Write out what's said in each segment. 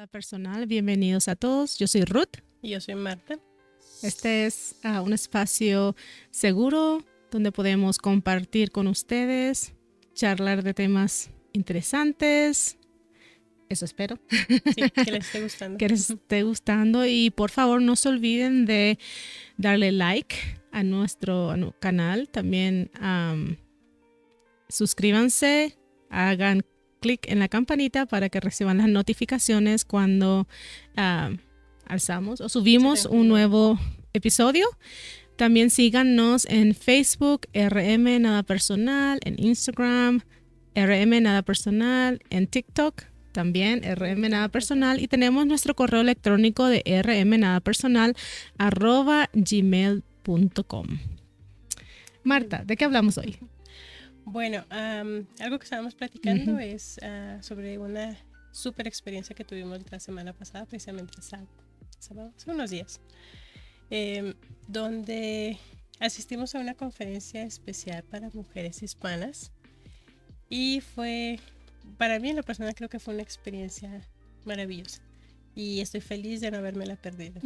Nada personal, bienvenidos a todos. Yo soy Ruth. Y yo soy Marta. Este es un espacio seguro donde podemos compartir con ustedes, charlar de temas interesantes. Eso espero. Sí, que les esté gustando. Que les esté gustando. Y por favor no se olviden de darle like a nuestro canal. También suscríbanse, hagan clic en la campanita para que reciban las notificaciones cuando alzamos o subimos un nuevo episodio. También síganos en Facebook, RM Nada Personal, en Instagram, RM Nada Personal, en TikTok, también RM Nada Personal, y tenemos nuestro correo electrónico de rmnadapersonal@gmail.com. Marta, ¿de qué hablamos hoy? Bueno, algo que estábamos platicando es sobre una súper experiencia que tuvimos la semana pasada, precisamente sábado, hace unos días, donde asistimos a una conferencia especial para mujeres hispanas y fue, para mí en lo personal creo que fue una experiencia maravillosa y estoy feliz de no habérmela perdido.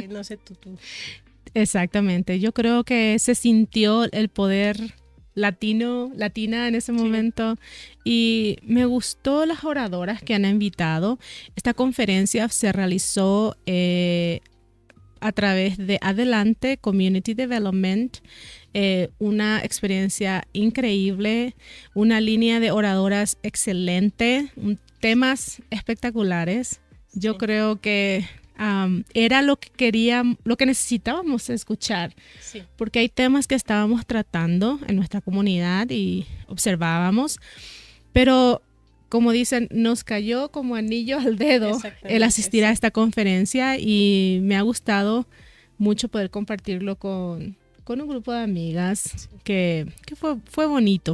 No sé tú. Exactamente, yo creo que se sintió el poder latina en ese momento, y me gustó las oradoras que han invitado. Esta conferencia se realizó a través de Adelante Community Development, una experiencia increíble, una línea de oradoras excelente, temas espectaculares. Yo creo que era lo que necesitábamos escuchar, porque hay temas que estábamos tratando en nuestra comunidad y observábamos, pero como dicen, nos cayó como anillo al dedo el asistir a esta conferencia, y me ha gustado mucho poder compartirlo con un grupo de amigas, que fue bonito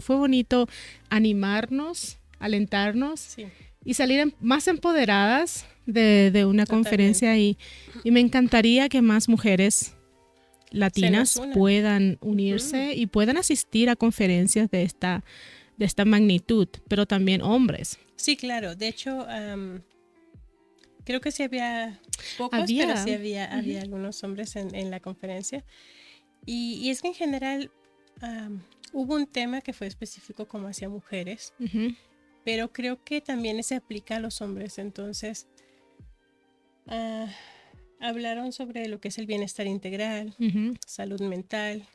animarnos, alentarnos y salir más empoderadas de una conferencia, y me encantaría que más mujeres latinas puedan unirse y puedan asistir a conferencias de esta magnitud, pero también hombres. Sí, claro. De hecho, creo que sí había pocos, pero sí había algunos hombres en la conferencia. Y es que en general hubo un tema que fue específico como hacia mujeres, pero creo que también se aplica a los hombres. Entonces, hablaron sobre lo que es el bienestar integral, salud mental,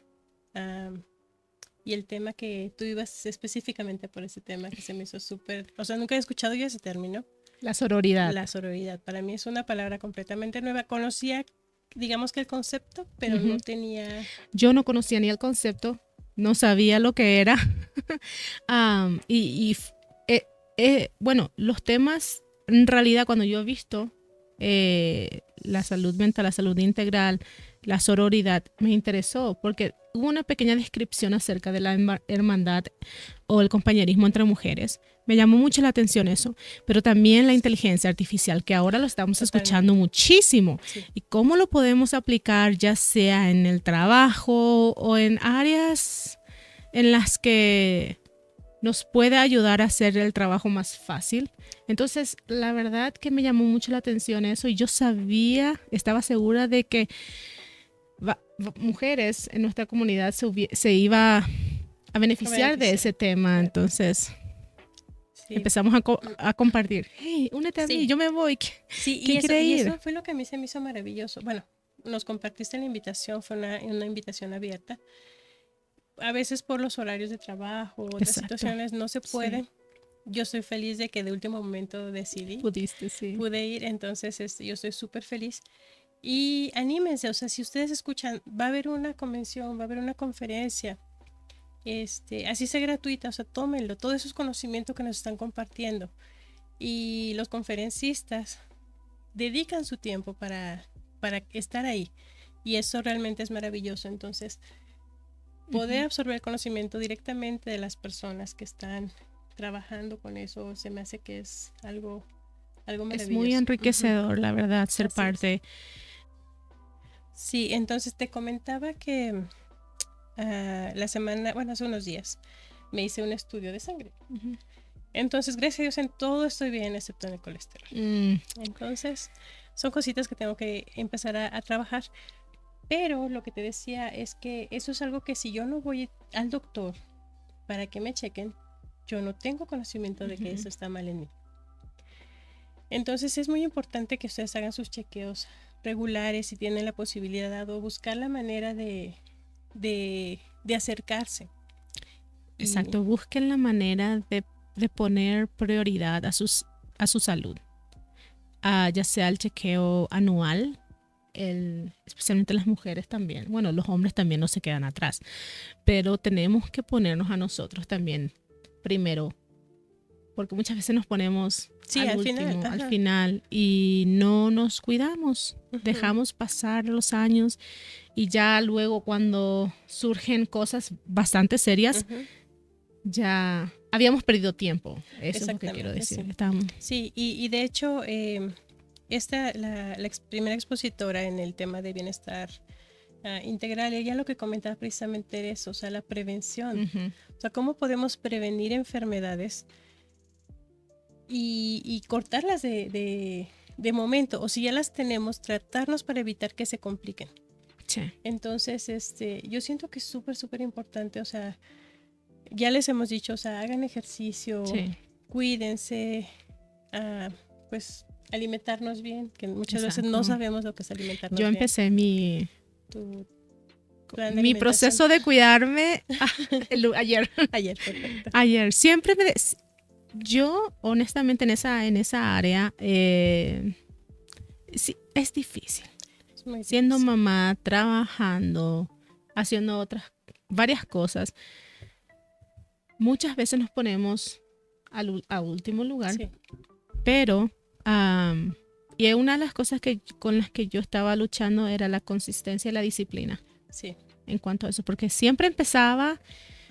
y el tema que tú ibas específicamente por ese tema que se me hizo súper, o sea, nunca he escuchado yo ese término. La sororidad. La sororidad, para mí es una palabra completamente nueva. Conocía, digamos que el concepto, pero no tenía... Yo no conocía ni el concepto, no sabía lo que era. Bueno, los temas, en realidad, cuando yo he visto la salud mental, la salud integral, la sororidad, me interesó porque hubo una pequeña descripción acerca de la hermandad o el compañerismo entre mujeres. Me llamó mucho la atención eso, pero también la inteligencia artificial, que ahora lo estamos escuchando muchísimo, y cómo lo podemos aplicar ya sea en el trabajo o en áreas en las que nos puede ayudar a hacer el trabajo más fácil. Entonces, la verdad que me llamó mucho la atención eso, y yo estaba segura de que mujeres en nuestra comunidad se iba a beneficiar de ese tema. Entonces, empezamos a compartir. Hey, únete a mí, yo me voy. ¿Quién quiere ir? Y eso fue lo que a mí se me hizo maravilloso. Bueno, nos compartiste la invitación, fue una invitación abierta. A veces por los horarios de trabajo, otras situaciones no se puede. Sí. Yo estoy feliz de que de último momento decidí. Pude ir, entonces yo estoy súper feliz. Y anímense, o sea, si ustedes escuchan, va a haber una convención, va a haber una conferencia, así sea gratuita, o sea, tómenlo, todo eso es conocimiento que nos están compartiendo. Y los conferencistas dedican su tiempo para estar ahí, y eso realmente es maravilloso. Entonces, poder absorber conocimiento directamente de las personas que están trabajando con eso, se me hace que es algo maravilloso. Es muy enriquecedor, la verdad, ser parte. Sí, entonces te comentaba que hace unos días me hice un estudio de sangre. Entonces, gracias a Dios, en todo estoy bien, excepto en el colesterol. Entonces, son cositas que tengo que empezar a trabajar. Pero lo que te decía es que eso es algo que si yo no voy al doctor para que me chequen, yo no tengo conocimiento de que eso está mal en mí. Entonces, es muy importante que ustedes hagan sus chequeos regulares si tienen la posibilidad o buscar la manera de acercarse. Exacto, busquen la manera de poner prioridad a su salud, ya sea el chequeo anual, especialmente las mujeres también, bueno, los hombres también no se quedan atrás, pero tenemos que ponernos a nosotros también primero, porque muchas veces nos ponemos al final y no nos cuidamos, dejamos pasar los años y ya luego cuando surgen cosas bastante serias, ya habíamos perdido tiempo. Eso es lo que quiero decir. Sí, y de hecho, la primera expositora en el tema de bienestar integral, ella lo que comentaba precisamente era eso, o sea, la prevención. O sea, cómo podemos prevenir enfermedades y cortarlas de momento, o si ya las tenemos, tratarnos para evitar que se compliquen. Sí. Entonces, yo siento que es súper importante, o sea, ya les hemos dicho, o sea, hagan ejercicio, cuídense, pues alimentarnos bien, que muchas veces no sabemos lo que es alimentarnos bien. Yo empecé mi proceso de cuidarme ayer. Perfecto. Ayer. Siempre yo, honestamente, en esa área, sí, es difícil. Siendo mamá, trabajando, haciendo varias cosas. Muchas veces nos ponemos a último lugar, pero y una de las cosas con las que yo estaba luchando era la consistencia y la disciplina. Sí. En cuanto a eso, porque siempre empezaba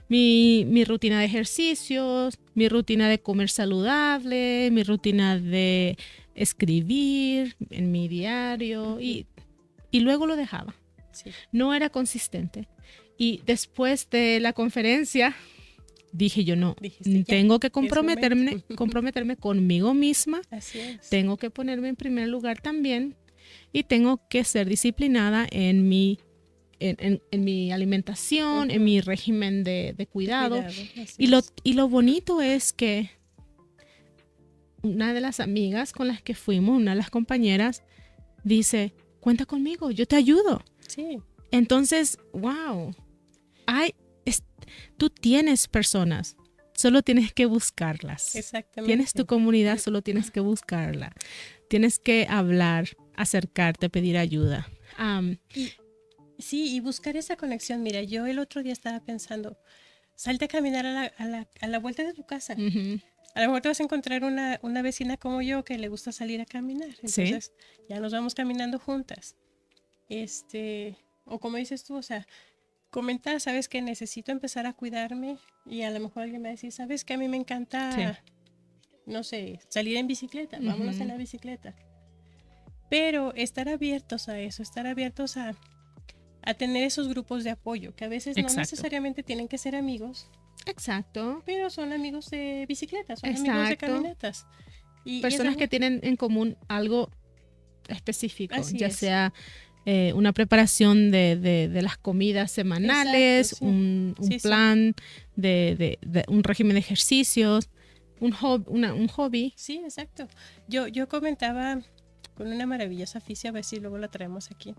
mi rutina de ejercicios, mi rutina de comer saludable, mi rutina de escribir en mi diario y luego lo dejaba. Sí. No era consistente. Y después de la conferencia dije yo tengo que comprometerme conmigo misma. Así es. Tengo que ponerme en primer lugar también y tengo que ser disciplinada en mi alimentación, en mi régimen de cuidado. Y lo bonito es que una de las amigas con las que fuimos, una de las compañeras, dice, cuenta conmigo, yo te ayudo. Sí. Entonces, wow, tú tienes personas, solo tienes que buscarlas. Exactamente. Tienes tu comunidad, solo tienes que buscarla. Tienes que hablar, acercarte, pedir ayuda. Sí, y buscar esa conexión. Mira, yo el otro día estaba pensando, salte a caminar a la vuelta de tu casa. A lo mejor te vas a encontrar una vecina como yo que le gusta salir a caminar. Entonces, ya nos vamos caminando juntas. O como dices tú, o sea, comentar, sabes que necesito empezar a cuidarme y a lo mejor alguien me va a decir, sabes que a mí me encanta, no sé, salir en bicicleta, vámonos en la bicicleta. Pero estar abiertos a eso, estar abiertos a tener esos grupos de apoyo, que a veces no necesariamente tienen que ser amigos. Exacto. Pero son amigos de bicicletas, son amigos de caminatas. Y personas que tienen en común algo específico, ya sea una preparación de las comidas semanales, exacto, un plan de un régimen de ejercicios, un hobby. Sí, exacto. Yo comentaba con una maravillosa Ficia, a ver si luego la traemos aquí,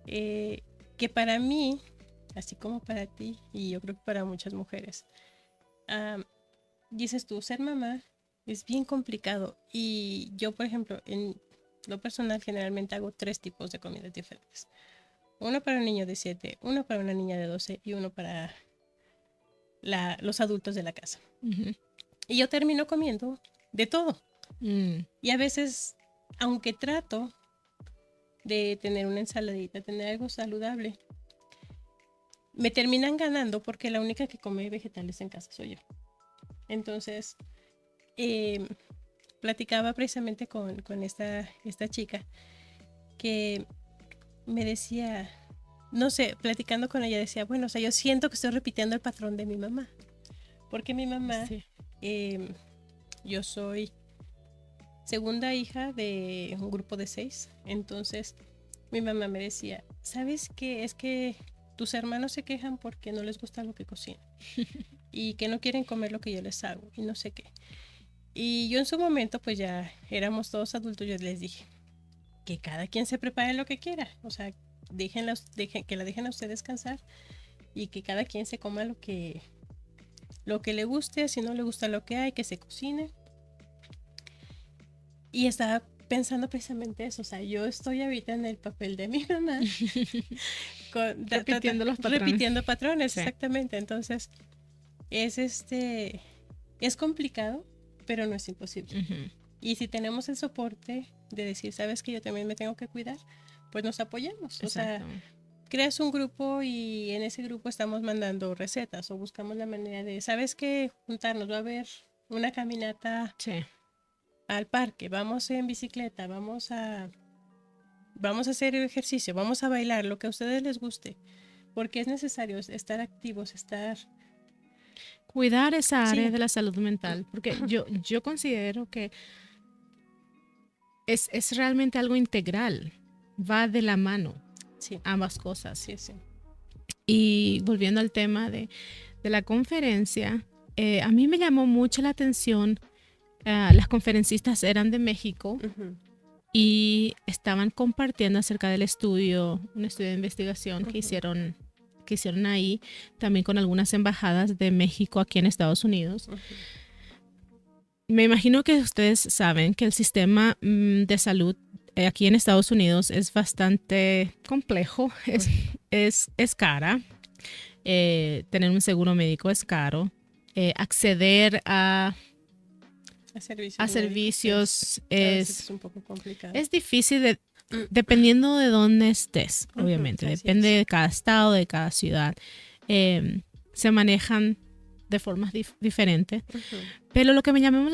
que para mí, así como para ti, y yo creo que para muchas mujeres, dices tú, ser mamá es bien complicado. Y yo, por ejemplo, en lo personal generalmente hago 3 tipos de comidas diferentes. Uno para un niño de 7, uno para una niña de 12 y uno para los adultos de la casa. Y yo termino comiendo de todo. Y a veces, aunque trato de tener una ensaladita, tener algo saludable, me terminan ganando porque la única que come vegetales en casa soy yo. Entonces, platicaba precisamente con esta chica que me decía, no sé, platicando con ella decía, bueno, o sea, yo siento que estoy repitiendo el patrón de mi mamá. Porque mi mamá yo soy segunda hija de un grupo de 6. Entonces mi mamá me decía, ¿sabes qué? Es que tus hermanos se quejan porque no les gusta lo que cocino y que no quieren comer lo que yo les hago y no sé qué. Y yo en su momento, pues ya éramos todos adultos, yo les dije que cada quien se prepare lo que quiera. O sea, que la dejen a usted descansar y que cada quien se coma lo que le guste. Si no le gusta lo que hay, que se cocine. Y estaba pensando precisamente eso. O sea, yo estoy ahorita en el papel de mi mamá. Repitiendo patrones, sí. Exactamente. Entonces, es complicado, pero no es imposible. Uh-huh. Y si tenemos el soporte de decir, sabes que yo también me tengo que cuidar, pues nos apoyamos. Exacto. O sea, creas un grupo y en ese grupo estamos mandando recetas o buscamos la manera de, sabes que juntarnos, va a haber una caminata, sí, al parque, vamos en bicicleta, vamos a hacer ejercicio, vamos a bailar, lo que a ustedes les guste, porque es necesario estar activos, cuidar esa área, sí, de la salud mental, porque yo considero que es realmente algo integral, va de la mano, sí, ambas cosas. Sí, sí. Y volviendo al tema de la conferencia, a mí me llamó mucho la atención, las conferencistas eran de México, uh-huh, y estaban compartiendo acerca del un estudio de investigación, uh-huh, que hicieron ahí, también con algunas embajadas de México aquí en Estados Unidos. Uh-huh. Me imagino que ustedes saben que el sistema de salud aquí en Estados Unidos es bastante complejo, es cara, tener un seguro médico es caro, acceder a servicios es un poco complicado. Es difícil dependiendo de dónde estés, obviamente, uh-huh, depende de cada estado, de cada ciudad, se manejan de formas diferentes, uh-huh, pero lo que me llamó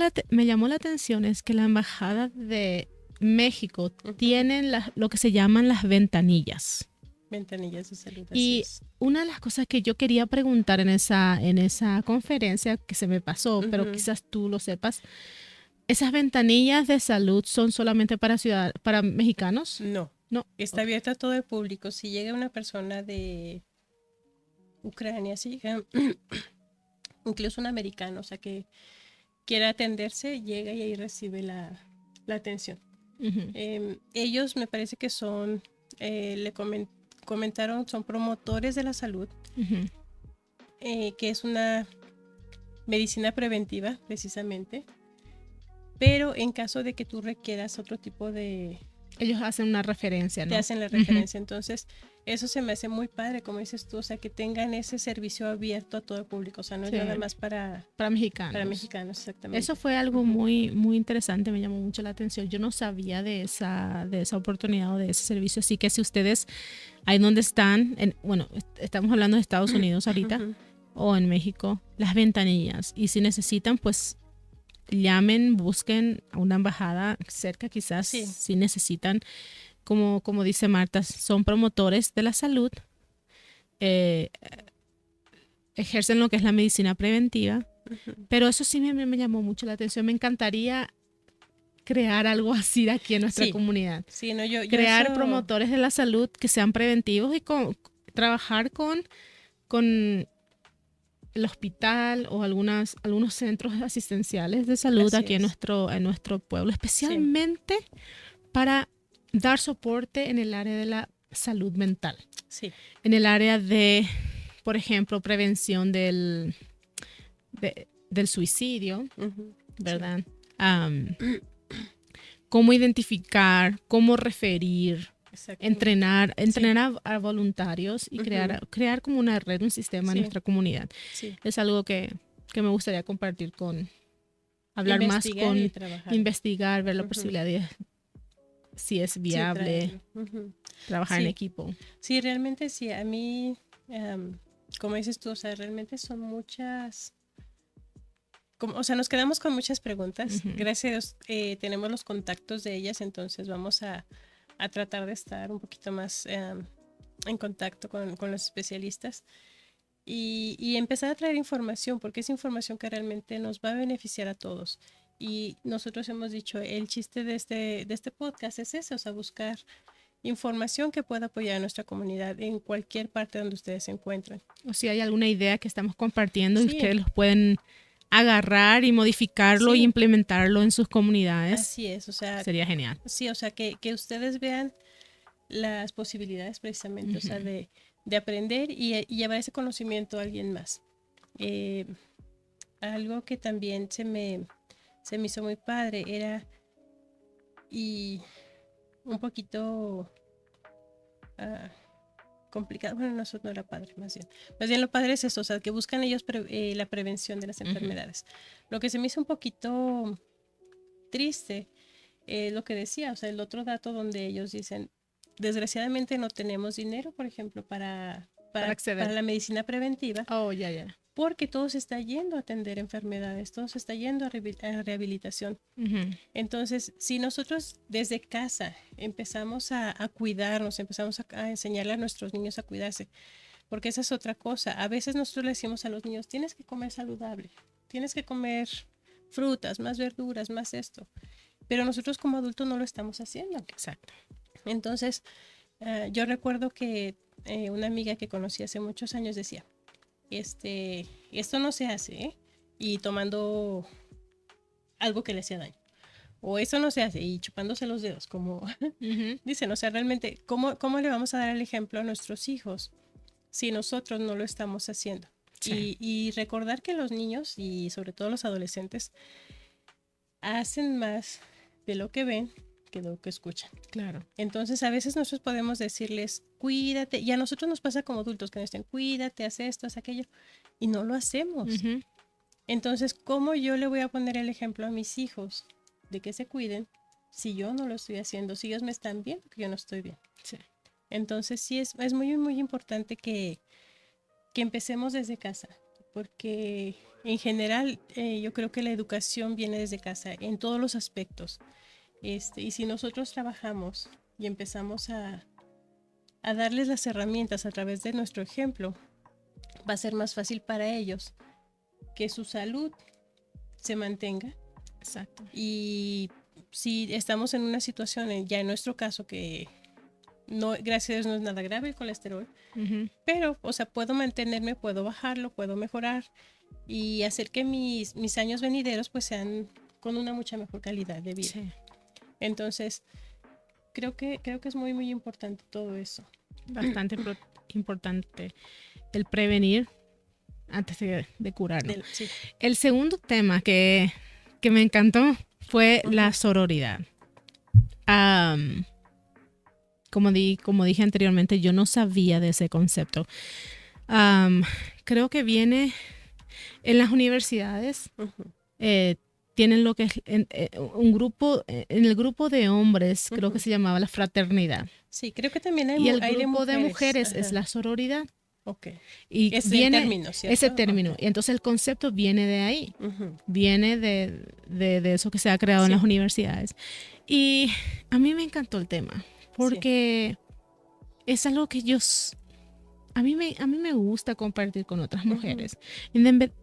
la atención es que la embajada de México, uh-huh, tienen lo que se llaman las ventanillas de salud. Y una de las cosas que yo quería preguntar en esa conferencia, que se me pasó, uh-huh, pero quizás tú lo sepas, ¿esas ventanillas de salud son solamente para mexicanos? No. Está abierta a todo el público. Si llega una persona de Ucrania, si llega incluso un americano, o sea, que quiera atenderse, llega y ahí recibe la atención. Uh-huh. Ellos me parece que son, le comentaron, son promotores de la salud, uh-huh, que es una medicina preventiva, precisamente. Pero en caso de que tú requieras otro tipo de... Ellos hacen una referencia, ¿no? Te hacen la referencia. Uh-huh. Entonces, eso se me hace muy padre, como dices tú, o sea, que tengan ese servicio abierto a todo el público. O sea, no, sí, es nada más para mexicanos. Para mexicanos, exactamente. Eso fue algo, uh-huh, muy, muy interesante, me llamó mucho la atención. Yo no sabía de esa oportunidad o de ese servicio. Así que si ustedes, ahí donde están, estamos hablando de Estados Unidos ahorita, uh-huh, o en México, las ventanillas. Y si necesitan, pues llamen, busquen a una embajada cerca, quizás, sí, si necesitan, como dice Marta, son promotores de la salud, ejercen lo que es la medicina preventiva, uh-huh, pero eso sí me llamó mucho la atención. Me encantaría crear algo así de aquí en nuestra, sí, comunidad. Sí, no, yo crear promotores de la salud que sean preventivos y trabajar con el hospital o algunos centros asistenciales de salud. Así aquí en nuestro pueblo, especialmente, sí, para dar soporte en el área de la salud mental. Sí. En el área de, por ejemplo, prevención del suicidio, uh-huh, ¿verdad? Sí. Cómo identificar, cómo referir, entrenar, sí, a voluntarios y, uh-huh, crear como una red, un sistema, sí, en nuestra comunidad. Sí. Es algo que me gustaría compartir hablar investigar más investigar, ver la, uh-huh, posibilidad de si es viable, sí, uh-huh, trabajar, sí, en equipo. Sí, realmente sí. A mí, como dices tú, o sea, realmente son muchas... o sea, nos quedamos con muchas preguntas. Uh-huh. Gracias, tenemos los contactos de ellas, entonces vamos a tratar de estar un poquito más en contacto con los especialistas y empezar a traer información, porque es información que realmente nos va a beneficiar a todos. Y nosotros hemos dicho, el chiste de este podcast es ese, o sea, buscar información que pueda apoyar a nuestra comunidad en cualquier parte donde ustedes se encuentren. O si hay alguna idea que estamos compartiendo y Sí. ustedes los pueden agarrar y modificarlo Sí. y implementarlo en sus comunidades. Así es, o sea, sería genial. Sí, o sea, que ustedes vean las posibilidades precisamente, o sea, de aprender y llevar ese conocimiento a alguien más. Algo que también se me hizo muy padre era, y un poquito complicado, bueno, no, eso no era padre, más bien lo padre es eso, o sea, que buscan ellos la prevención de las enfermedades. Lo que se me hizo un poquito triste, lo que decía, o sea, el otro dato donde ellos dicen, desgraciadamente no tenemos dinero, por ejemplo, para la medicina preventiva. Oh, ya. Porque todo se está yendo a atender enfermedades, todo se está yendo a rehabilitación. Entonces, si nosotros desde casa empezamos a cuidarnos, empezamos a enseñarle a nuestros niños a cuidarse, porque esa es otra cosa. A veces nosotros le decimos a los niños, tienes que comer saludable, tienes que comer frutas, más verduras, más esto. Pero nosotros como adultos no lo estamos haciendo. Exacto. Entonces, yo recuerdo que una amiga que conocí hace muchos años decía, esto no se hace, ¿eh? Y tomando algo que le hacía daño. O eso no se hace y chupándose los dedos, como dicen, o sea, realmente, ¿cómo le vamos a dar el ejemplo a nuestros hijos si nosotros no lo estamos haciendo? Sí. Y recordar que los niños y sobre todo los adolescentes hacen más de lo que ven que de lo que escuchan. Claro. Entonces, a veces nosotros podemos decirles, cuídate, y a nosotros nos pasa como adultos que nos dicen, cuídate, haz esto, haz aquello, y no lo hacemos. Entonces, ¿cómo yo le voy a poner el ejemplo a mis hijos de que se cuiden si yo no lo estoy haciendo, si ellos me están viendo que yo no estoy bien? Sí. Entonces, sí, es muy, muy importante que empecemos desde casa, porque en general yo creo que la educación viene desde casa en todos los aspectos. Y si nosotros trabajamos y empezamos a darles las herramientas a través de nuestro ejemplo, va a ser más fácil para ellos que su salud se mantenga. Exacto. Y si estamos en una situación, ya en nuestro caso, que no, gracias a Dios no es nada grave el colesterol, pero, o sea, puedo mantenerme, puedo bajarlo, puedo mejorar y hacer que mis años venideros pues sean con una mucha mejor calidad de vida. Sí. Entonces, creo que es muy, muy importante todo eso. Bastante importante el prevenir antes de curarlo. Sí. El segundo tema que me encantó fue la sororidad. Como dije anteriormente, yo no sabía de ese concepto. Creo que viene en las universidades. Tienen lo que es un grupo, en el grupo de hombres, creo que se llamaba la fraternidad. Sí, creo que también hay y el hay grupo de mujeres es la sororidad. Okay. Y ese viene término, ¿cierto? Ese término. Okay. Y entonces el concepto viene de ahí. Viene de eso que se ha creado en las universidades. Y a mí me encantó el tema. Porque es algo que a mí me gusta compartir con otras mujeres,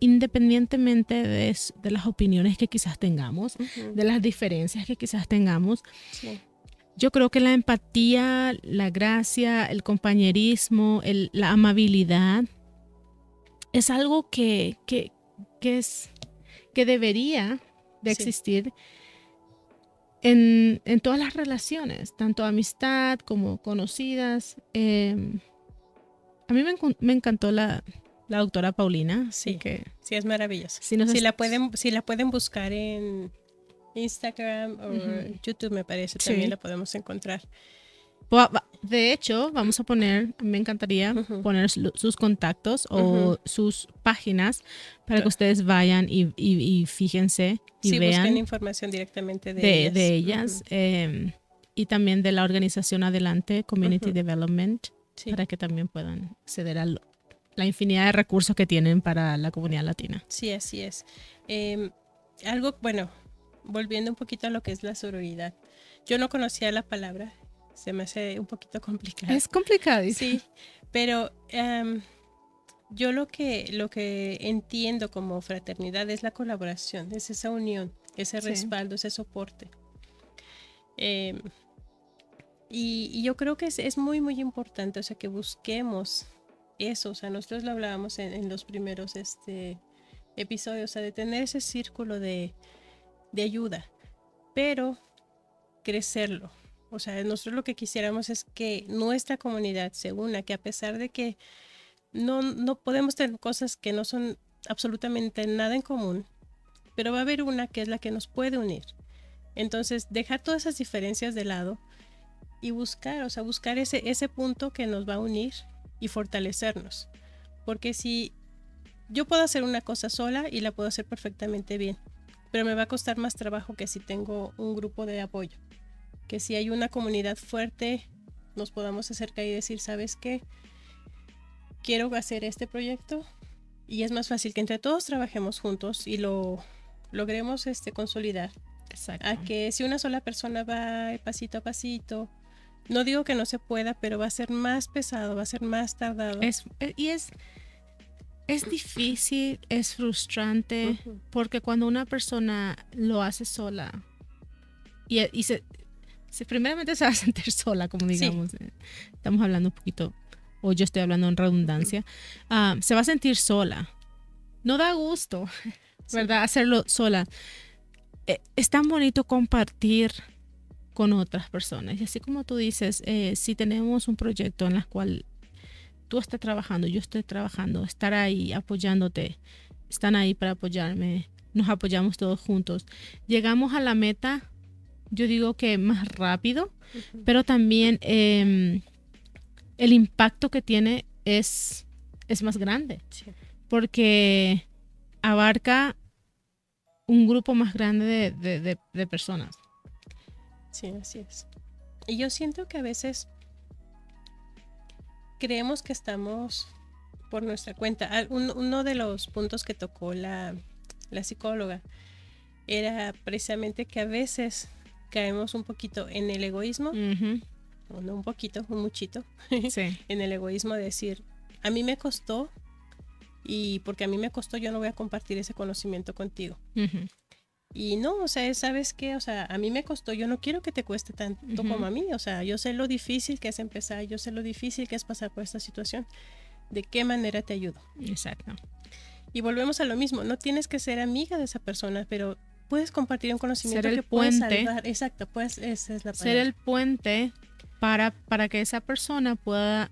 independientemente de las opiniones que quizás tengamos, de las diferencias que quizás tengamos. Sí. Yo creo que la empatía, la gracia, el compañerismo, la amabilidad es algo que debería de existir en todas las relaciones, tanto amistad como conocidas. A mí me encantó la doctora Paulina. Sí, sí, es maravillosa. Si la pueden buscar en Instagram o YouTube, me parece, también la podemos encontrar. De hecho, vamos a poner, me encantaría poner sus contactos o sus páginas para que ustedes vayan y fíjense y vean. Busquen información directamente de ellas. Y también de la organización Adelante, Community Development, para que también puedan acceder a la infinidad de recursos que tienen para la comunidad latina. Sí, así es. Volviendo un poquito a lo que es la sororidad. Yo no conocía la palabra, se me hace un poquito complicado. Es complicado. Sí, pero yo lo que entiendo como fraternidad es la colaboración, es esa unión. ese Sí. respaldo, ese soporte. Y yo creo que es muy, muy importante, o sea, que busquemos eso, o sea, nosotros lo hablábamos en los primeros episodios, o sea, de tener ese círculo de ayuda, pero crecerlo. O sea, nosotros lo que quisiéramos es que nuestra comunidad se una, que a pesar de que no podemos tener cosas que no son absolutamente nada en común, pero va a haber una que es la que nos puede unir. Entonces, dejar todas esas diferencias de lado y buscar, o sea, buscar ese punto que nos va a unir y fortalecernos. Porque si yo puedo hacer una cosa sola y la puedo hacer perfectamente bien, pero me va a costar más trabajo que si tengo un grupo de apoyo. Que si hay una comunidad fuerte, nos podamos acercar y decir, ¿sabes qué? Quiero hacer este proyecto y es más fácil que entre todos trabajemos juntos y lo logremos consolidar. Exacto. A que si una sola persona va pasito a pasito, no digo que no se pueda, pero va a ser más pesado, va a ser más tardado. Es difícil, es frustrante, porque cuando una persona lo hace sola y primeramente se va a sentir sola, como digamos, sí. Estamos hablando un poquito, o yo estoy hablando en redundancia, se va a sentir sola. No da gusto, ¿verdad? Sí. Hacerlo sola. Es tan bonito compartir con otras personas. Y así como tú dices, si tenemos un proyecto en el cual tú estás trabajando, yo estoy trabajando, estar ahí apoyándote, están ahí para apoyarme, nos apoyamos todos juntos. Llegamos a la meta, yo digo que más rápido, pero también el impacto que tiene es más grande, sí. Porque abarca un grupo más grande de personas. Sí, así es. Y yo siento que a veces creemos que estamos por nuestra cuenta. Uno de los puntos que tocó la psicóloga era precisamente que a veces caemos un poquito en el egoísmo, o no un poquito, un muchito, sí. En el egoísmo de decir, a mí me costó y porque a mí me costó yo no voy a compartir ese conocimiento contigo. Y no, o sea, ¿sabes qué? O sea, a mí me costó, yo no quiero que te cueste tanto como a mí, o sea, yo sé lo difícil que es empezar, yo sé lo difícil que es pasar por esta situación, ¿de qué manera te ayudo? Exacto. Y volvemos a lo mismo, no tienes que ser amiga de esa persona, pero puedes compartir un conocimiento ser el que puente, puede salvar. Exacto, pues esa es la palabra. Ser el puente para que esa persona pueda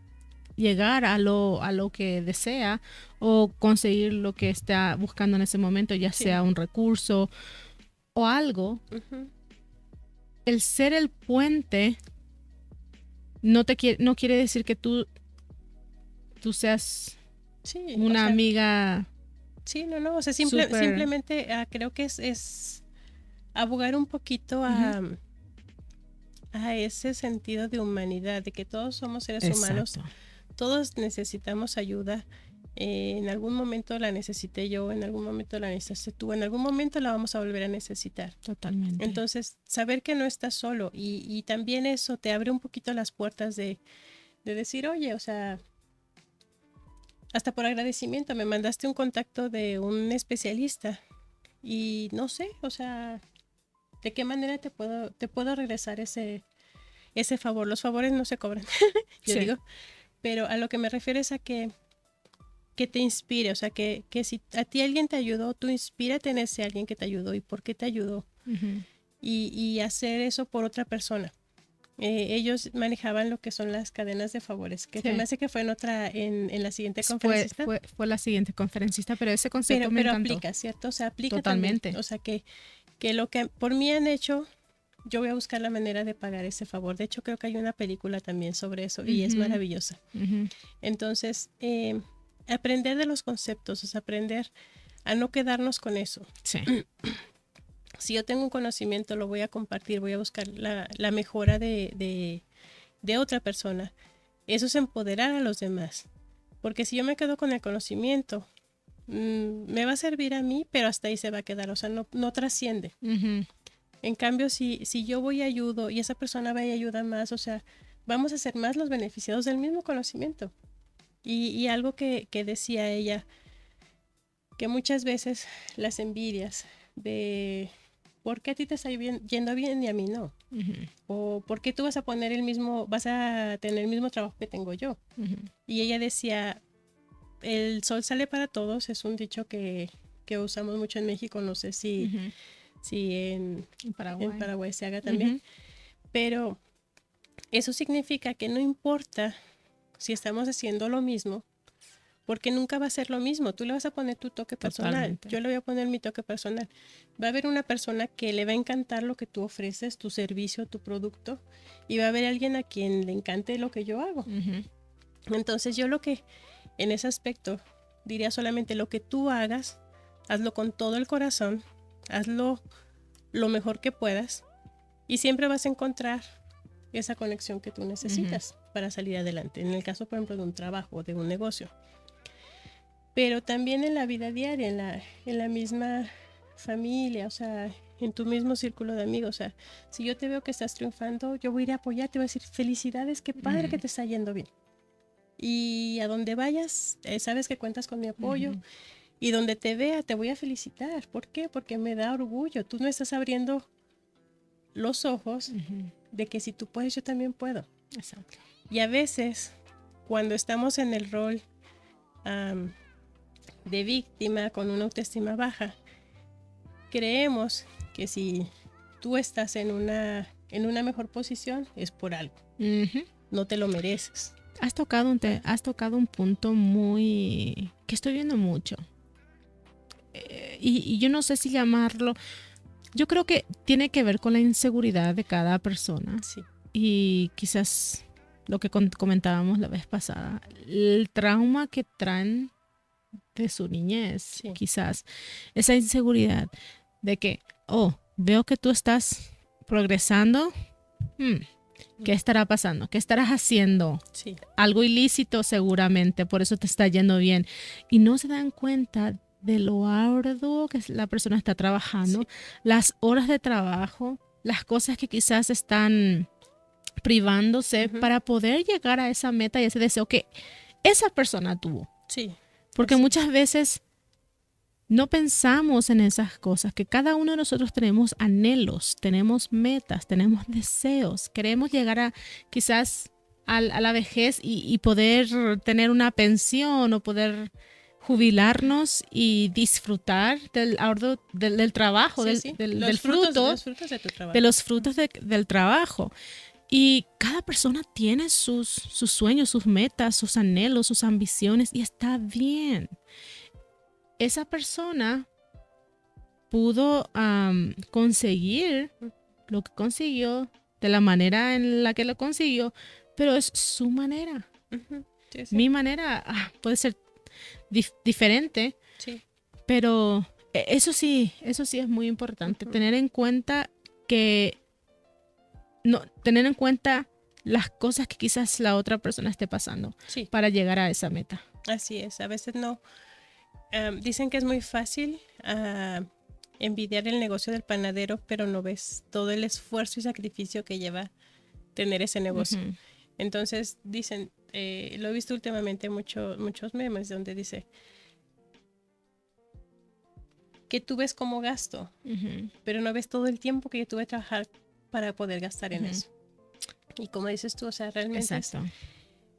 llegar a lo que desea o conseguir lo que está buscando en ese momento, ya sí. sea un recurso o algo. El ser el puente no quiere decir que tú seas sí, una amiga. Sí, no, o sea, simplemente creo que es abogar un poquito a ese sentido de humanidad, de que todos somos seres humanos, todos necesitamos ayuda. En algún momento la necesité yo, en algún momento la necesitaste tú, en algún momento la vamos a volver a necesitar. Totalmente. Entonces, saber que no estás solo y también eso te abre un poquito las puertas de decir, oye, o sea, hasta por agradecimiento me mandaste un contacto de un especialista y no sé, o sea, ¿de qué manera te puedo regresar ese favor? Los favores no se cobran, yo digo, pero a lo que me refiero es a que te inspire, o sea, que si a ti alguien te ayudó, tú inspírate en ese alguien que te ayudó y por qué te ayudó. Y hacer eso por otra persona. Ellos manejaban lo que son las cadenas de favores, que me hace que fue en la siguiente conferencista. Fue la siguiente conferencista, pero ese concepto me encantó. Pero aplica, ¿cierto? O sea, aplica totalmente. También. O sea, que lo que por mí han hecho, yo voy a buscar la manera de pagar ese favor. De hecho, creo que hay una película también sobre eso y es maravillosa. Entonces, aprender de los conceptos, o sea, aprender a no quedarnos con eso. Sí. Si yo tengo un conocimiento, lo voy a compartir, voy a buscar la mejora de otra persona. Eso es empoderar a los demás. Porque si yo me quedo con el conocimiento, me va a servir a mí, pero hasta ahí se va a quedar, o sea, no trasciende. En cambio, si yo voy y ayudo y esa persona va y ayuda más, o sea, vamos a ser más los beneficiados del mismo conocimiento. Y algo que decía ella, que muchas veces las envidias de ¿por qué a ti te está yendo bien y a mí no? O ¿por qué tú vas a tener el mismo trabajo que tengo yo? Y ella decía, el sol sale para todos, es un dicho que usamos mucho en México, no sé si en Paraguay se haga también, pero eso significa que no importa si estamos haciendo lo mismo, porque nunca va a ser lo mismo. Tú le vas a poner tu toque personal. Totalmente. Yo le voy a poner mi toque personal. Va a haber una persona que le va a encantar lo que tú ofreces, tu servicio, tu producto, y va a haber alguien a quien le encante lo que yo hago. Entonces yo lo que en ese aspecto diría solamente lo que tú hagas, hazlo con todo el corazón, hazlo lo mejor que puedas y siempre vas a encontrar esa conexión que tú necesitas para salir adelante. En el caso, por ejemplo, de un trabajo, de un negocio. Pero también en la vida diaria, en la misma familia, o sea, en tu mismo círculo de amigos. O sea, si yo te veo que estás triunfando, yo voy a ir a apoyarte, voy a decir, felicidades, qué padre que te está yendo bien. Y a donde vayas, sabes que cuentas con mi apoyo. Y donde te vea, te voy a felicitar. ¿Por qué? Porque me da orgullo. Tú me estás abriendo los ojos de que si tú puedes, yo también puedo. Exacto. Y a veces, cuando estamos en el rol de víctima, con una autoestima baja, creemos que si tú estás en una mejor posición, es por algo. No te lo mereces. Has tocado un punto muy que estoy viendo mucho. Y yo no sé si llamarlo. Yo creo que tiene que ver con la inseguridad de cada persona. Sí. Y quizás lo que comentábamos la vez pasada, el trauma que traen de su niñez, quizás esa inseguridad de que, veo que tú estás progresando, ¿qué estará pasando? ¿Qué estarás haciendo? Sí. Algo ilícito seguramente, por eso te está yendo bien. Y no se dan cuenta de lo arduo que la persona está trabajando, las horas de trabajo, las cosas que quizás están privándose para poder llegar a esa meta y ese deseo que esa persona tuvo. Sí. Porque muchas veces no pensamos en esas cosas, que cada uno de nosotros tenemos anhelos, tenemos metas, tenemos deseos, queremos llegar quizás a la vejez y poder tener una pensión o poder jubilarnos y disfrutar del trabajo, del fruto, los frutos de tu trabajo. De los frutos del trabajo. Y cada persona tiene sus sueños, sus metas, sus anhelos, sus ambiciones y está bien. Esa persona pudo conseguir lo que consiguió de la manera en la que lo consiguió, pero es su manera. Sí. Mi manera puede ser diferente, pero eso sí es muy importante, tener en cuenta las cosas que quizás la otra persona esté pasando para llegar a esa meta. Así es, a veces no. Dicen que es muy fácil envidiar el negocio del panadero, pero no ves todo el esfuerzo y sacrificio que lleva tener ese negocio. Entonces dicen, lo he visto últimamente muchos memes donde dice que tú ves como gasto, pero no ves todo el tiempo que yo tuve que trabajar para poder gastar en eso. Y como dices tú, o sea, realmente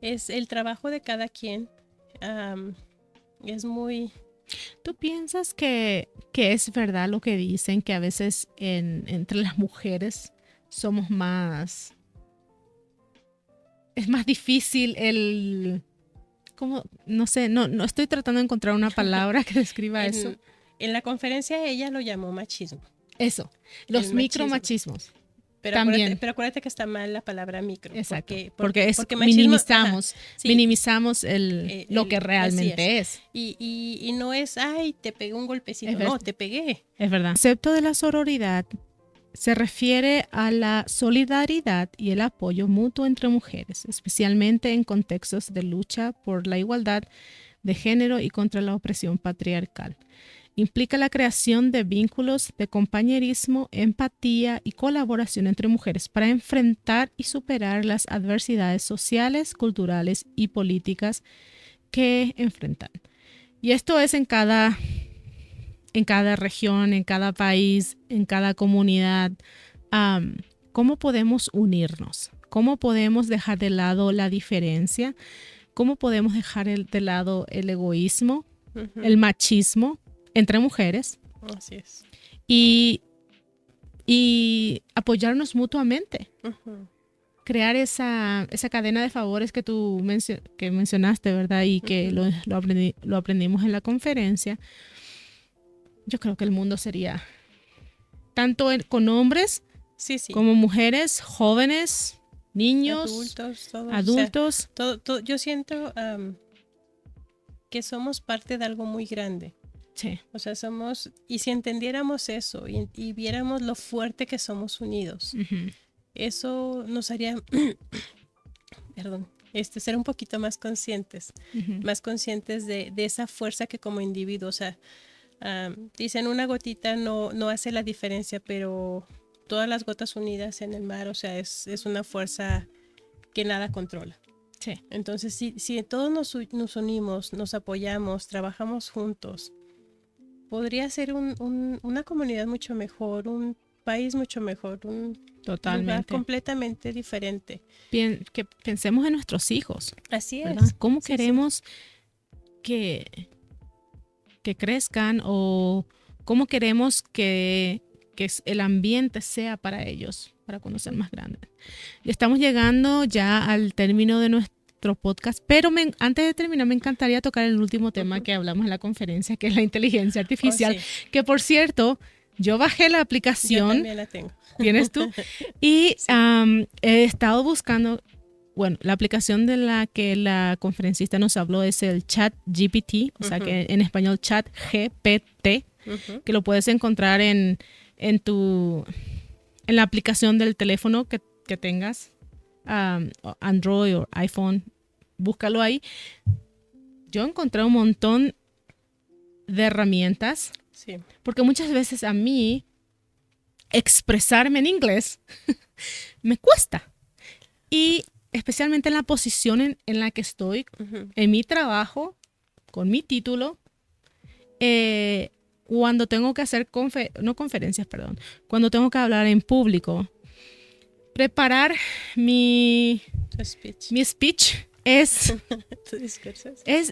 es el trabajo de cada quien. Es muy... ¿Tú piensas que es verdad lo que dicen, que a veces entre las mujeres somos más... Es más difícil ¿cómo? No sé, no estoy tratando de encontrar una palabra que describa eso. En la conferencia ella lo llamó machismo. Eso, los micromachismos. Pero también. Acuérdate que está mal la palabra micro. Exacto. Porque machismo, minimizamos lo que realmente es. Y no es, ay, te pegué un golpecito. No, te pegué. Es verdad. El concepto de la sororidad se refiere a la solidaridad y el apoyo mutuo entre mujeres, especialmente en contextos de lucha por la igualdad de género y contra la opresión patriarcal. Implica la creación de vínculos de compañerismo, empatía y colaboración entre mujeres para enfrentar y superar las adversidades sociales, culturales y políticas que enfrentan. Y esto es en cada en cada región, en cada país, en cada comunidad, ¿cómo podemos unirnos? ¿Cómo podemos dejar de lado la diferencia? ¿Cómo podemos dejar de lado el egoísmo, el machismo entre mujeres? Así es. Y apoyarnos mutuamente. Crear esa cadena de favores que tú que mencionaste, ¿verdad? Y que lo aprendimos en la conferencia. Yo creo que el mundo sería tanto con hombres como mujeres, jóvenes, niños, adultos. O sea, yo siento que somos parte de algo muy grande. Sí. O sea, y si entendiéramos eso y viéramos lo fuerte que somos unidos, eso nos haría, perdón, ser un poquito más conscientes, de esa fuerza que como individuo, o sea, dicen una gotita no hace la diferencia, pero todas las gotas unidas en el mar, o sea, es una fuerza que nada controla. Sí. Entonces, si todos nos unimos, nos apoyamos, trabajamos juntos, podría ser una comunidad mucho mejor, un país mucho mejor, un lugar completamente diferente. Que pensemos en nuestros hijos. Así ¿verdad? es. ¿Cómo queremos que crezcan o cómo queremos que el ambiente sea para ellos, para cuando sean más grandes? Estamos llegando ya al término de nuestro podcast, pero antes de terminar me encantaría tocar el último tema que hablamos en la conferencia, que es la inteligencia artificial, que por cierto, yo bajé la aplicación. Yo también la tengo. ¿Tienes tú? Y he estado buscando, bueno, la aplicación de la que la conferencista nos habló es el Chat GPT, o sea que en español Chat GPT, que lo puedes encontrar en la aplicación del teléfono que tengas, Android o iPhone, búscalo ahí. Yo encontré un montón de herramientas, porque muchas veces a mí expresarme en inglés me cuesta. Y especialmente en la posición en la que estoy, en mi trabajo, con mi título, cuando tengo que hacer cuando tengo que hablar en público, preparar mi speech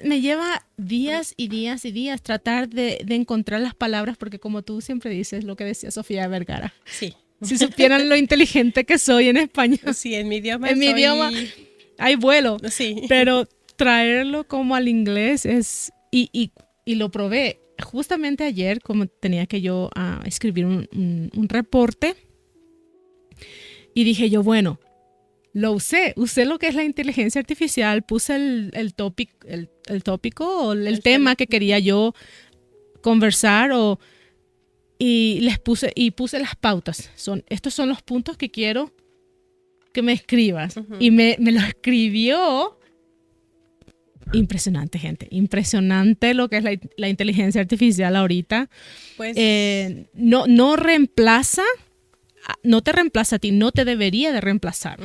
me lleva días y días y días tratar de encontrar las palabras, porque como tú siempre dices, lo que decía Sofía Vergara. Sí. Si supieran lo inteligente que soy en español. Sí, en mi idioma. En mi idioma hay vuelo. Sí. Pero traerlo como al inglés es... Y lo probé. Justamente ayer, como tenía que yo escribir un reporte, y dije yo, bueno, lo usé lo que es la inteligencia artificial, puse el tópico o el tema que quería yo conversar y puse las pautas. Estos son los puntos que quiero que me escribas. Y me lo escribió. Impresionante, gente. Impresionante lo que es la inteligencia artificial ahorita. Pues, no reemplaza, no te reemplaza a ti, no te debería de reemplazar,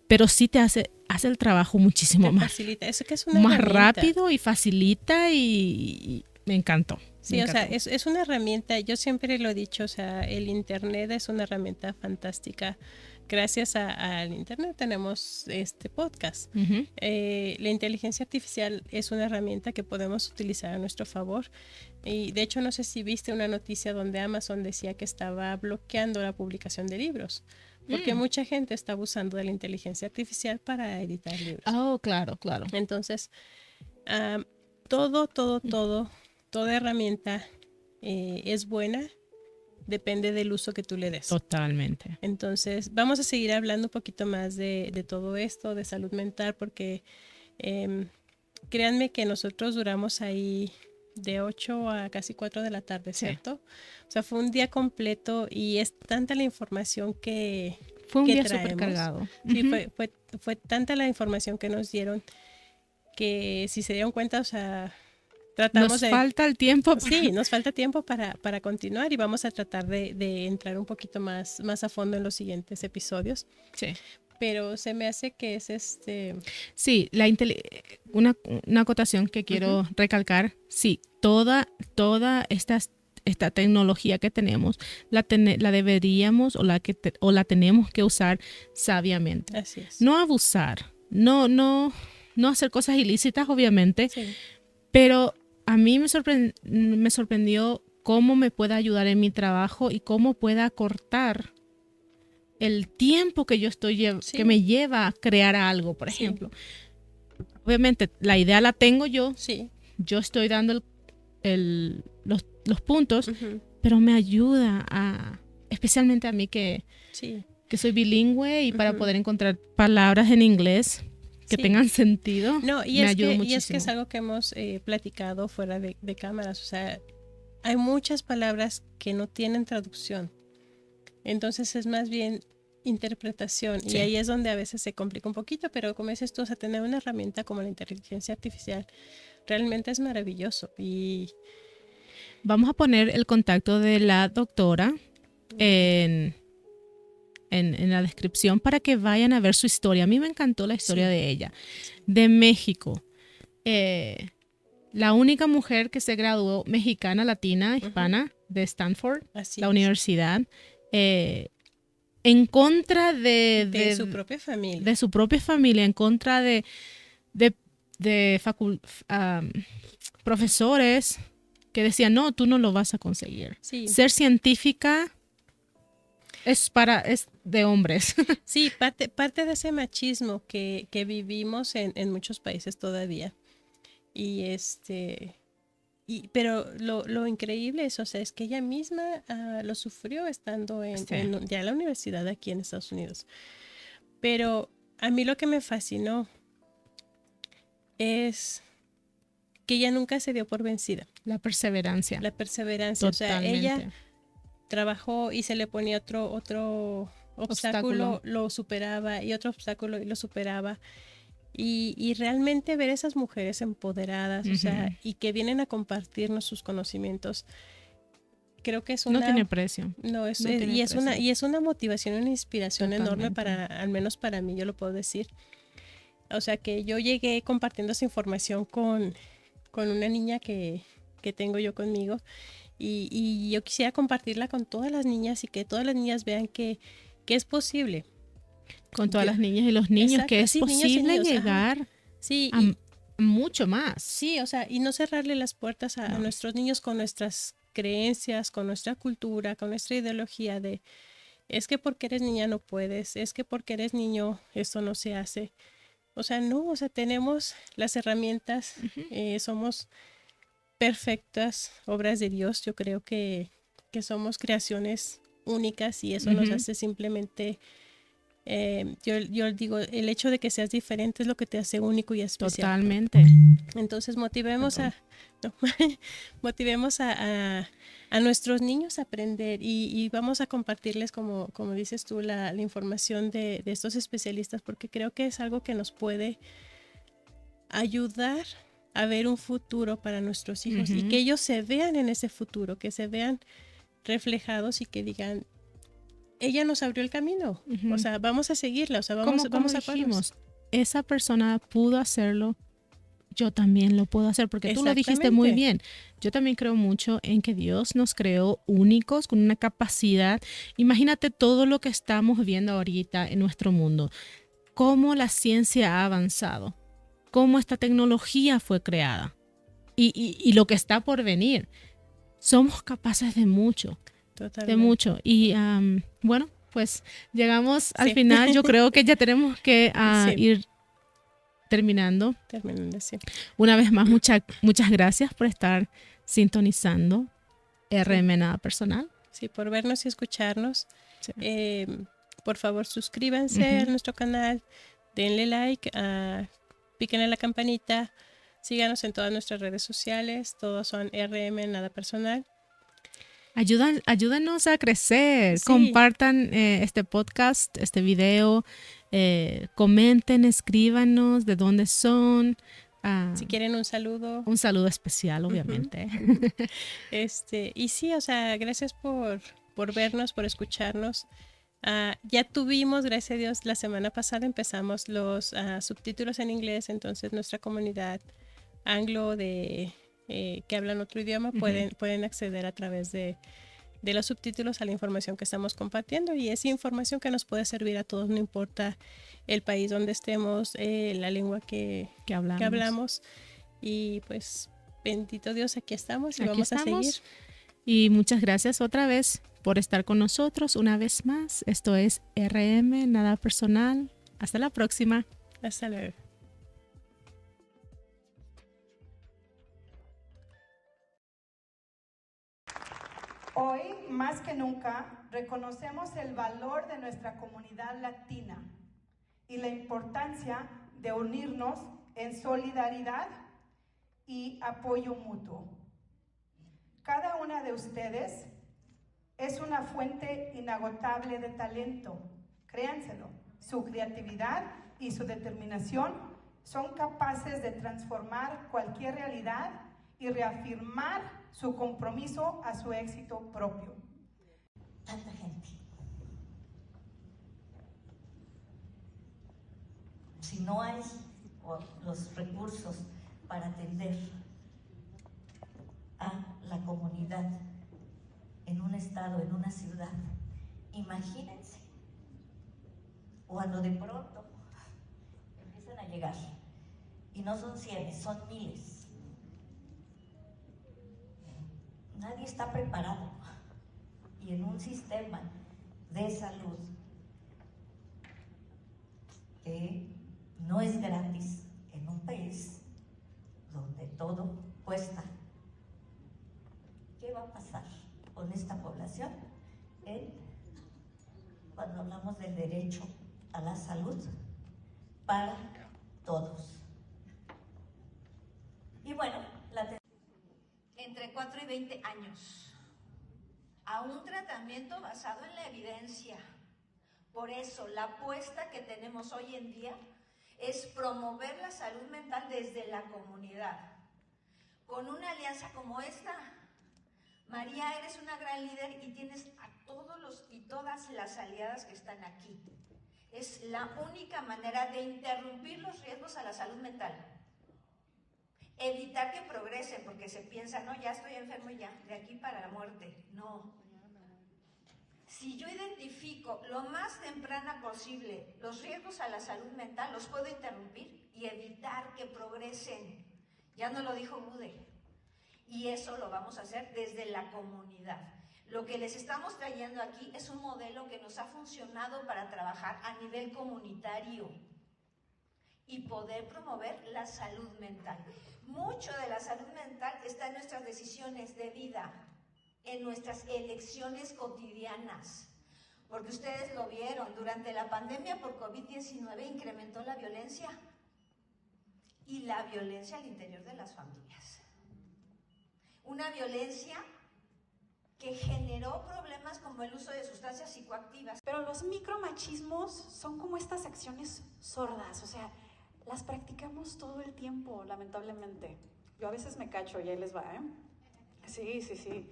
pero sí te hace el trabajo muchísimo más, facilita. Eso que es una más herramienta. rápido y facilita y me encantó. Sí, o sea, es una herramienta, yo siempre lo he dicho, o sea, el internet es una herramienta fantástica. Gracias al internet tenemos este podcast. La inteligencia artificial es una herramienta que podemos utilizar a nuestro favor. Y de hecho, no sé si viste una noticia donde Amazon decía que estaba bloqueando la publicación de libros, porque mucha gente está abusando de la inteligencia artificial para editar libros. Oh, claro. Entonces, toda herramienta es buena. Depende del uso que tú le des. Totalmente. Entonces, vamos a seguir hablando un poquito más de todo esto, de salud mental, porque créanme que nosotros duramos ahí de 8 a casi 4 de la tarde, ¿cierto? Sí. O sea, fue un día completo y es tanta la información que fue un día súper cargado. Sí, fue tanta la información que nos dieron que si se dieron cuenta, o sea... Nos falta el tiempo. Sí, nos falta tiempo para continuar y vamos a tratar de entrar un poquito más a fondo en los siguientes episodios. Sí. Pero se me hace que es Sí, una acotación que quiero recalcar. Sí, toda esta esta tecnología que tenemos, la deberíamos o la tenemos que usar sabiamente. Así es. No abusar, no hacer cosas ilícitas, obviamente, Sí. pero a mí me sorprendió cómo me puede ayudar en mi trabajo y cómo puede acortar el tiempo que yo que me lleva a crear algo, por ejemplo. Obviamente, la idea la tengo yo. Sí. Yo estoy dando los puntos, pero me ayuda especialmente a mí que soy bilingüe y para poder encontrar palabras en inglés que tengan sentido. No, me ayuda muchísimo. Y es que es algo que hemos platicado fuera de cámaras. O sea, hay muchas palabras que no tienen traducción. Entonces es más bien interpretación. Sí. Y ahí es donde a veces se complica un poquito, pero como dices tú, o sea, tener una herramienta como la inteligencia artificial realmente es maravilloso. Y vamos a poner el contacto de la doctora en la descripción para que vayan a ver su historia. A mí me encantó la historia de ella, de México. La única mujer que se graduó mexicana, latina, hispana, de Stanford, la universidad, en contra de su propia familia. De su propia familia, en contra de profesores que decían, no, tú no lo vas a conseguir. Sí. Ser científica es de hombres. Sí, parte de ese machismo que vivimos en muchos países todavía. Pero lo increíble es, o sea, es que ella misma lo sufrió estando ya en la universidad aquí en Estados Unidos. Pero a mí lo que me fascinó es que ella nunca se dio por vencida. La perseverancia. Totalmente. O sea, ella trabajó y se le ponía otro obstáculo, lo superaba, y otro obstáculo y lo superaba. Y realmente ver esas mujeres empoderadas, o sea, y que vienen a compartirnos sus conocimientos, creo que es una... No tiene precio. Y es una motivación, una inspiración enorme al menos para mí, yo lo puedo decir. O sea, que yo llegué compartiendo esa información con una niña que tengo yo conmigo, y yo quisiera compartirla con todas las niñas y que todas las niñas vean que es posible. Con todas las niñas y los niños, exacto, que es posible llegar a mucho más. Sí, o sea, y no cerrarle las puertas a nuestros niños con nuestras creencias, con nuestra cultura, con nuestra ideología de es que porque eres niña no puedes, es que porque eres niño esto no se hace. O sea, no, o sea, tenemos las herramientas, somos perfectas obras de Dios. Yo creo que somos creaciones únicas y eso nos hace simplemente... yo digo, el hecho de que seas diferente es lo que te hace único y especial. Totalmente. Entonces motivemos a nuestros niños a aprender y vamos a compartirles, como dices tú, la información de estos especialistas, porque creo que es algo que nos puede ayudar a ver un futuro para nuestros hijos y que ellos se vean en ese futuro, que se vean reflejados y que digan, ella nos abrió el camino, o sea, vamos a seguirla, o sea, vamos a dijimos, esa persona pudo hacerlo, yo también lo puedo hacer, porque tú lo dijiste muy bien. Yo también creo mucho en que Dios nos creó únicos, con una capacidad. Imagínate todo lo que estamos viendo ahorita en nuestro mundo, cómo la ciencia ha avanzado, cómo esta tecnología fue creada y lo que está por venir. Somos capaces de mucho. Totalmente. De mucho. Y bueno, pues llegamos al final. Yo creo que ya tenemos que ir terminando. Sí. Una vez más, muchas gracias por estar sintonizando RM Nada Personal. Sí, por vernos y escucharnos. Sí. Por favor, suscríbanse a nuestro canal, denle like, píquenle la campanita, síganos en todas nuestras redes sociales, todos son RM Nada Personal. Ayúdanos a crecer, compartan este podcast, este video, comenten, escríbanos de dónde son. Si quieren un saludo. Un saludo especial, obviamente. Y sí, o sea, gracias por vernos, por escucharnos. Ya tuvimos, gracias a Dios, la semana pasada empezamos los subtítulos en inglés, entonces nuestra comunidad anglo de que hablan otro idioma pueden acceder a través de los subtítulos a la información que estamos compartiendo, y es información que nos puede servir a todos, no importa el país donde estemos, la lengua que hablamos. Y pues bendito Dios, aquí estamos y vamos a seguir. Y muchas gracias otra vez por estar con nosotros una vez más. Esto es RM, nada personal. Hasta la próxima. Hasta luego. Hoy, más que nunca, reconocemos el valor de nuestra comunidad latina y la importancia de unirnos en solidaridad y apoyo mutuo. Cada una de ustedes es una fuente inagotable de talento, créanselo. Su creatividad y su determinación son capaces de transformar cualquier realidad y reafirmar su compromiso a su éxito propio. Tanta gente. Si no hay los recursos para atender a la comunidad en un estado, en una ciudad, imagínense, cuando de pronto empiezan a llegar, y no son cientos, son miles. Nadie está preparado, y en un sistema de salud que no es gratis, en un país donde todo cuesta, ¿qué va a pasar con esta población cuando hablamos del derecho a la salud para todos? Y bueno, entre 4 y 20 años a un tratamiento basado en la evidencia. Por eso la apuesta que tenemos hoy en día es promover la salud mental desde la comunidad. Con una alianza como esta, María, eres una gran líder y tienes a todos y todas las aliadas que están aquí. Es la única manera de interrumpir los riesgos a la salud mental. Evitar que progrese, porque se piensa, no, ya estoy enfermo y ya, de aquí para la muerte. No. Si yo identifico lo más temprana posible los riesgos a la salud mental, los puedo interrumpir y evitar que progresen. Ya nos lo dijo Bude. Y eso lo vamos a hacer desde la comunidad. Lo que les estamos trayendo aquí es un modelo que nos ha funcionado para trabajar a nivel comunitario y poder promover la salud mental. Mucho de la salud mental está en nuestras decisiones de vida, en nuestras elecciones cotidianas. Porque ustedes lo vieron, durante la pandemia por COVID-19 incrementó la violencia, y la violencia al interior de las familias. Una violencia que generó problemas como el uso de sustancias psicoactivas. Pero los micromachismos son como estas acciones sordas, o sea, las practicamos todo el tiempo, lamentablemente. Yo a veces me cacho y ahí les va, ¿eh? Sí.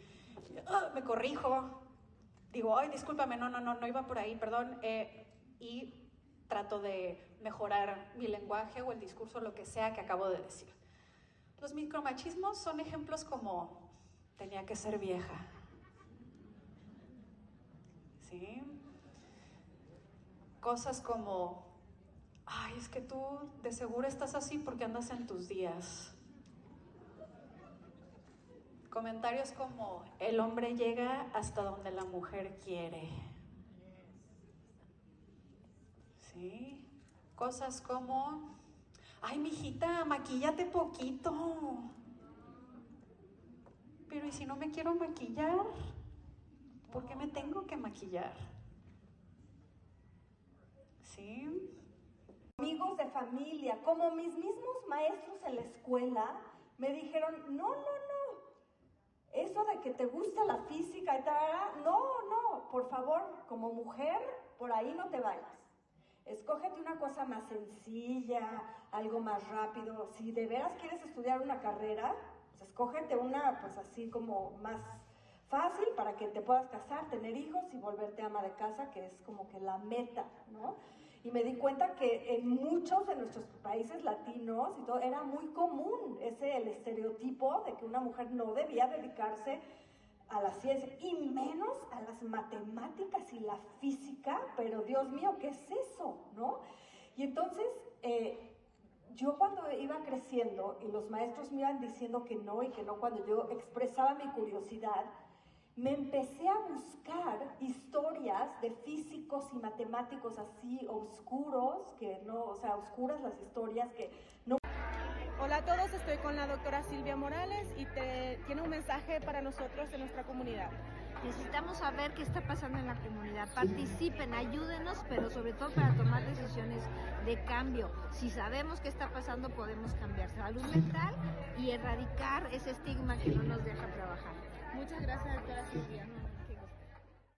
Me corrijo, digo, ay, discúlpame, no iba por ahí, perdón, y trato de mejorar mi lenguaje o el discurso, lo que sea que acabo de decir. Los micromachismos son ejemplos como, tenía que ser vieja, ¿sí? Cosas como, ay, es que tú de seguro estás así porque andas en tus días. Comentarios como, el hombre llega hasta donde la mujer quiere. ¿Sí? Cosas como, ay, mijita, maquíllate poquito. Pero ¿y si no me quiero maquillar? ¿Por qué me tengo que maquillar? ¿Sí? Amigos de familia, como mis mismos maestros en la escuela, me dijeron, no, eso de que te gusta la física y tal, no, por favor, como mujer, por ahí no te vayas. Escógete una cosa más sencilla, algo más rápido. Si de veras quieres estudiar una carrera, pues escógete una pues así como más fácil para que te puedas casar, tener hijos y volverte ama de casa, que es como que la meta, ¿no? Y me di cuenta que en muchos de nuestros países latinos y todo, era muy común el estereotipo de que una mujer no debía dedicarse a la ciencia y menos a las matemáticas y la física, pero Dios mío, ¿qué es eso? ¿No? Y entonces, yo cuando iba creciendo y los maestros me iban diciendo que no y que no, cuando yo expresaba mi curiosidad, me empecé a buscar historias de físicos y matemáticos así oscuros, que no, o sea, oscuras las historias que no... Hola a todos, estoy con la doctora Silvia Morales y tiene un mensaje para nosotros de nuestra comunidad. Necesitamos saber qué está pasando en la comunidad. Participen, ayúdenos, pero sobre todo para tomar decisiones de cambio. Si sabemos qué está pasando, podemos cambiar salud mental y erradicar ese estigma que no nos deja trabajar. Muchas gracias, doctora Silvia.